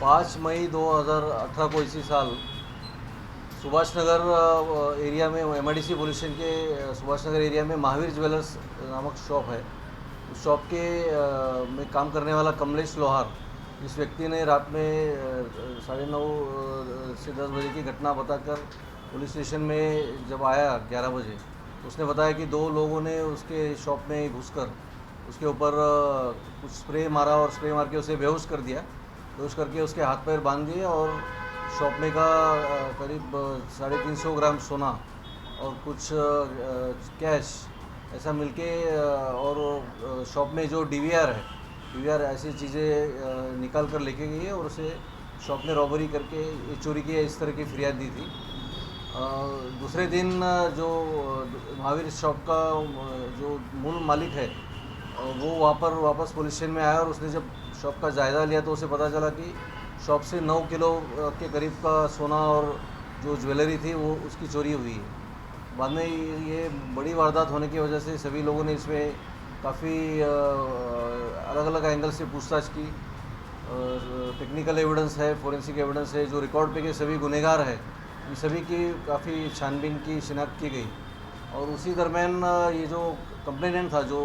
5 मई 2018 को इसी साल सुभाष नगर एरिया में एमआईडीसी पुलिस स्टेशन के सुभाष नगर एरिया में महावीर ज्वेलर्स नामक शॉप है। उस शॉप के में काम करने वाला कमलेश लोहार, इस व्यक्ति ने रात में 9:30 से 10 बजे की घटना बताकर पुलिस स्टेशन में जब आया 11 बजे, उसने बताया कि दो लोगों ने उसके शॉप में घुसकर उसके ऊपर कुछ स्प्रे मारा और स्प्रे मार के उसे बेहोश कर दिया। बेहोश करके उसके हाथ पैर बांध दिए और शॉप में का करीब 350 ग्राम सोना और कुछ कैश ऐसा मिलके और शॉप में जो डीवीआर ऐसी चीज़ें निकाल कर लेके गई है और उसे शॉप में रॉबरी करके ये चोरी की है, इस तरह की फरियाद दी थी। दूसरे दिन जो महावीर शॉप का जो मूल मालिक है वो वहाँ पर वापस पुलिस स्टेशन में आया और उसने जब शॉप का जायज़ा लिया तो उसे पता चला कि शॉप से 9 किलो के करीब का सोना और जो ज्वेलरी थी वो उसकी चोरी हुई है। बाद में ये बड़ी वारदात होने की वजह से सभी लोगों ने इसमें काफ़ी अलग अलग एंगल से पूछताछ की। टेक्निकल एविडेंस है, फोरेंसिक एविडेंस है, जो रिकॉर्ड पे के सभी गुनहगार है, इन सभी की काफ़ी छानबीन की शिनाख्त की गई। और उसी दरमियान ये जो कंप्लेनेंट था, जो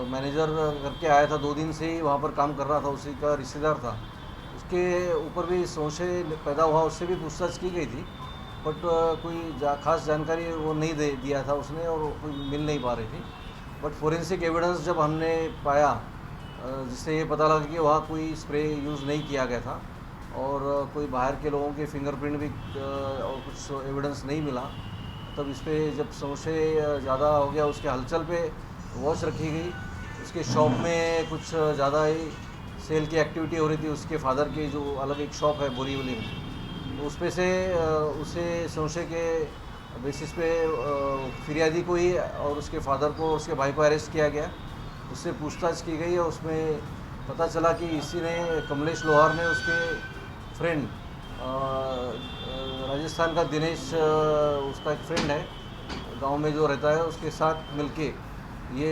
मैनेजर करके आया था, 2 दिन से ही वहाँ पर काम कर रहा था, उसी का रिश्तेदार था, उसके ऊपर भी संशय पैदा हुआ। उससे भी पूछताछ की गई थी, बट कोई खास जानकारी वो नहीं दिया था उसने और कोई मिल नहीं पा रही थी। बट फोरेंसिक एविडेंस जब हमने पाया, जिससे ये पता लगा कि वहाँ कोई स्प्रे यूज़ नहीं किया गया था और कोई बाहर के लोगों के फिंगरप्रिंट भी और कुछ एविडेंस नहीं मिला, तब इस पर जब संशय ज़्यादा हो गया, उसके हलचल पे वॉच रखी गई। उसके शॉप में कुछ ज़्यादा ही सेल की एक्टिविटी हो रही थी। उसके फादर की जो अलग एक शॉप है बोरीवली में, तो उस पे से उसे संशय के बेसिस पे फिरियादी को ही और उसके फादर को और उसके भाई को अरेस्ट किया गया। उससे पूछताछ की गई और उसमें पता चला कि इसी ने, कमलेश लोहार ने, उसके फ्रेंड राजस्थान का दिनेश, उसका एक फ्रेंड है गांव में जो रहता है, उसके साथ मिलके ये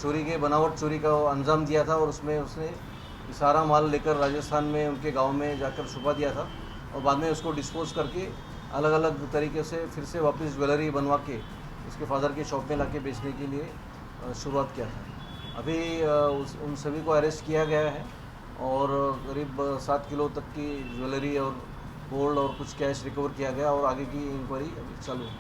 चोरी के बनावट चोरी का अंजाम दिया था और उसमें उसने सारा माल लेकर राजस्थान में उनके गांव में जाकर छुपा दिया था और बाद में उसको डिस्पोज करके अलग अलग तरीके से फिर से वापस ज्वेलरी बनवा के उसके फादर के शॉप में लाके बेचने के लिए शुरुआत किया था। अभी उन सभी को अरेस्ट किया गया है और करीब 7 किलो तक की ज्वेलरी और गोल्ड और कुछ कैश रिकवर किया गया और आगे की इंक्वायरी अभी चालू है।